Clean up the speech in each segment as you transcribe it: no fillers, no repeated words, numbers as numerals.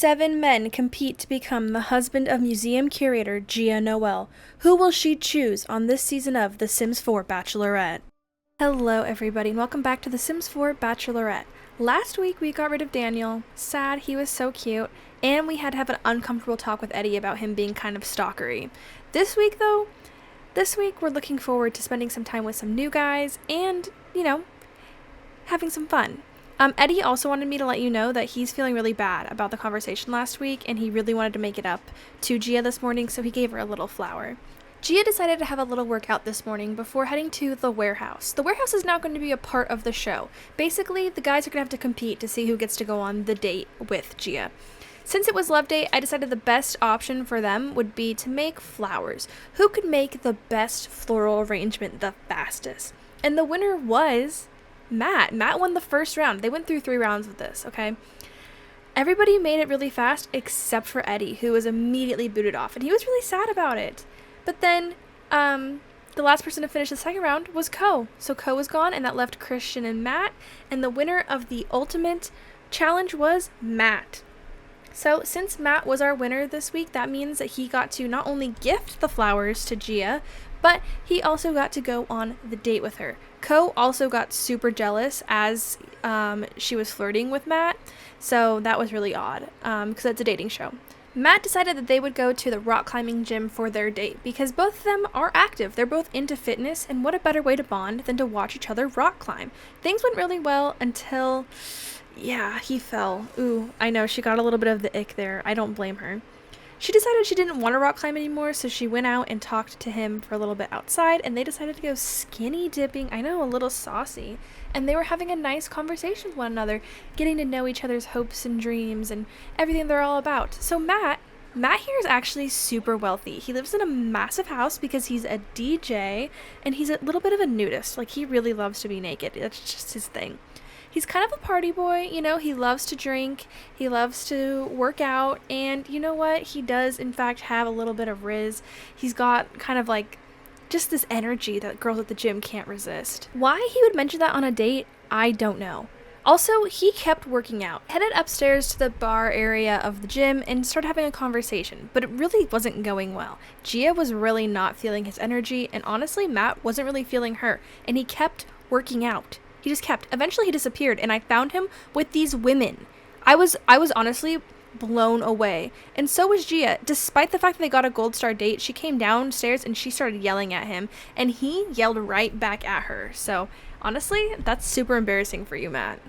7 men compete to become the husband of museum curator Gia Noel. Who will she choose on this season of The Sims 4 Bachelorette? Hello everybody and welcome back to The Sims 4 Bachelorette. Last week we got rid of Daniel. Sad, he was so cute. And we had to have an uncomfortable talk with Eddie about him being kind of stalkery. This week we're looking forward to spending some time with some new guys and, having some fun. Eddie also wanted me to let you know that he's feeling really bad about the conversation last week, and he really wanted to make it up to Gia this morning, so he gave her a little flower. Gia decided to have a little workout this morning before heading to the warehouse. The warehouse is now going to be a part of the show. Basically, the guys are going to have to compete to see who gets to go on the date with Gia. Since it was love date, I decided the best option for them would be to make flowers. Who could make the best floral arrangement the fastest? And the winner was Matt. Matt won the first round. They went through 3 rounds with this, okay? Everybody made it really fast except for Eddie, who was immediately booted off, and he was really sad about it. But then, the last person to finish the second round was Ko. So Ko was gone, and that left Christian and Matt, and the winner of the ultimate challenge was Matt. So since Matt was our winner this week, that means that he got to not only gift the flowers to Gia, but he also got to go on the date with her. Ko also got super jealous as she was flirting with Matt, so that was really odd because it's a dating show. Matt decided that they would go to the rock climbing gym for their date because both of them are active. They're both into fitness, and what a better way to bond than to watch each other rock climb. Things went really well until, he fell. Ooh, I know, she got a little bit of the ick there. I don't blame her. She decided she didn't want to rock climb anymore, so she went out and talked to him for a little bit outside, and they decided to go skinny dipping. I know, a little saucy. And they were having a nice conversation with one another, getting to know each other's hopes and dreams and everything they're all about. So Matt here is actually super wealthy. He lives in a massive house because he's a DJ, and he's a little bit of a nudist. Like, he really loves to be naked. That's just his thing. He's kind of a party boy, he loves to drink, he loves to work out, and you know what? He does, in fact, have a little bit of rizz. He's got kind of like just this energy that girls at the gym can't resist. Why he would mention that on a date, I don't know. Also, he kept working out, headed upstairs to the bar area of the gym and started having a conversation, but it really wasn't going well. Gia was really not feeling his energy, and honestly, Matt wasn't really feeling her, and he kept working out. He just kept. Eventually he disappeared, and I found him with these women. I was honestly blown away. And so was Gia. Despite the fact that they got a gold star date, she came downstairs and she started yelling at him, and he yelled right back at her. So honestly, that's super embarrassing for you, Matt.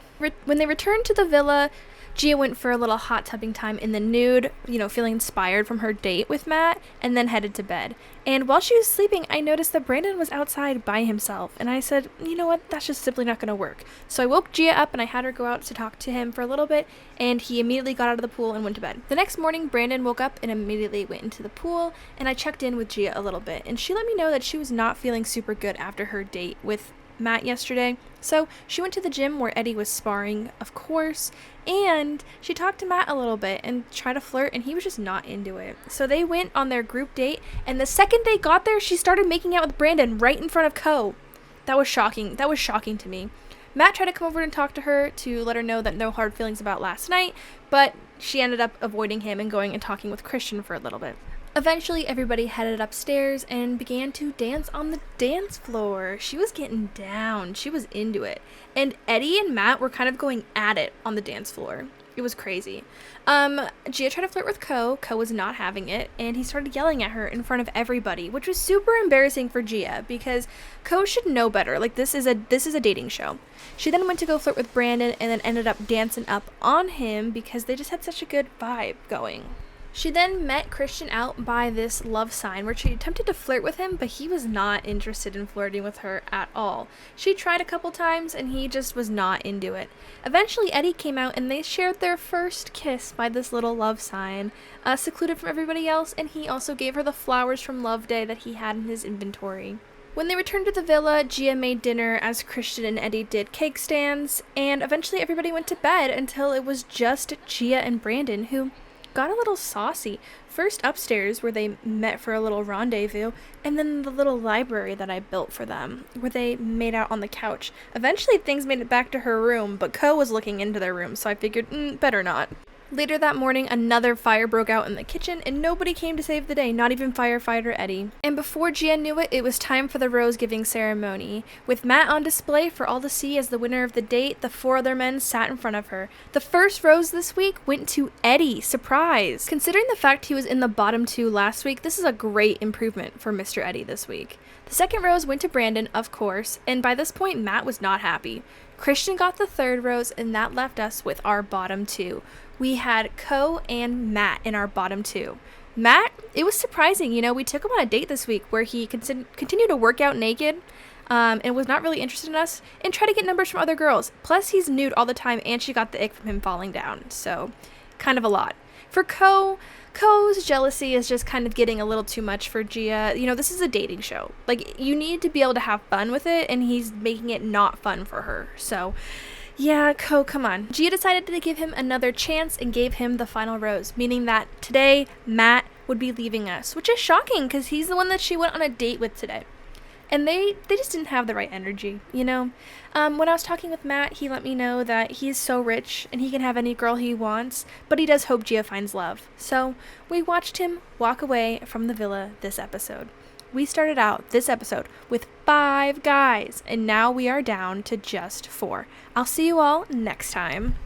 When they returned to the villa, Gia went for a little hot tubbing time in the nude, feeling inspired from her date with Matt, and then headed to bed. And while she was sleeping, I noticed that Brandon was outside by himself, and I said, you know what, that's just simply not going to work. So I woke Gia up and I had her go out to talk to him for a little bit, and he immediately got out of the pool and went to bed. The next morning, Brandon woke up and immediately went into the pool, and I checked in with Gia a little bit, and she let me know that she was not feeling super good after her date with Matt yesterday. So she went to the gym where Eddie was sparring, of course, and she talked to Matt a little bit and tried to flirt, and he was just not into it. So they went on their group date, and the second they got there, she started making out with Brandon right in front of Ko. That was shocking. That was shocking to me. Matt tried to come over and talk to her to let her know that no hard feelings about last night, but she ended up avoiding him and going and talking with Christian for a little bit. Eventually, everybody headed upstairs and began to dance on the dance floor. She was getting down. She was into it. And Eddie and Matt were kind of going at it on the dance floor. It was crazy. Gia tried to flirt with Ko. Ko was not having it, and he started yelling at her in front of everybody, which was super embarrassing for Gia because Ko should know better. Like, this is a dating show. She then went to go flirt with Brandon and then ended up dancing up on him because they just had such a good vibe going. She then met Christian out by this love sign where she attempted to flirt with him, but he was not interested in flirting with her at all. She tried a couple times and he just was not into it. Eventually Eddie came out and they shared their first kiss by this little love sign, secluded from everybody else, and he also gave her the flowers from Love Day that he had in his inventory. When they returned to the villa, Gia made dinner as Christian and Eddie did cake stands, and eventually everybody went to bed until it was just Gia and Brandon, who got a little saucy. First upstairs where they met for a little rendezvous, and then the little library that I built for them where they made out on the couch. Eventually things made it back to her room, but Ko was looking into their room, so I figured better not. Later that morning, another fire broke out in the kitchen and nobody came to save the day, not even firefighter Eddie. And before Gia knew it, it was time for the rose-giving ceremony. With Matt on display for all to see as the winner of the date, the 4 other men sat in front of her. The first rose this week went to Eddie. Surprise! Considering the fact he was in the bottom 2 last week, this is a great improvement for Mr. Eddie this week. The second rose went to Brandon, of course, and by this point, Matt was not happy. Christian got the third rose, and that left us with our bottom 2. We had Ko and Matt in our bottom 2. Matt, it was surprising, we took him on a date this week where he continued to work out naked and was not really interested in us and tried to get numbers from other girls. Plus, he's nude all the time and she got the ick from him falling down, so kind of a lot. For Ko's jealousy is just kind of getting a little too much for Gia. This is a dating show. Like, you need to be able to have fun with it, and he's making it not fun for her, so... yeah, Ko, come on. Gia decided to give him another chance and gave him the final rose, meaning that today, Matt would be leaving us, which is shocking because he's the one that she went on a date with today. And they just didn't have the right energy, When I was talking with Matt, he let me know that he's so rich and he can have any girl he wants, but he does hope Gia finds love. So we watched him walk away from the villa this episode. We started out this episode with 5 guys, and now we are down to just 4. I'll see you all next time.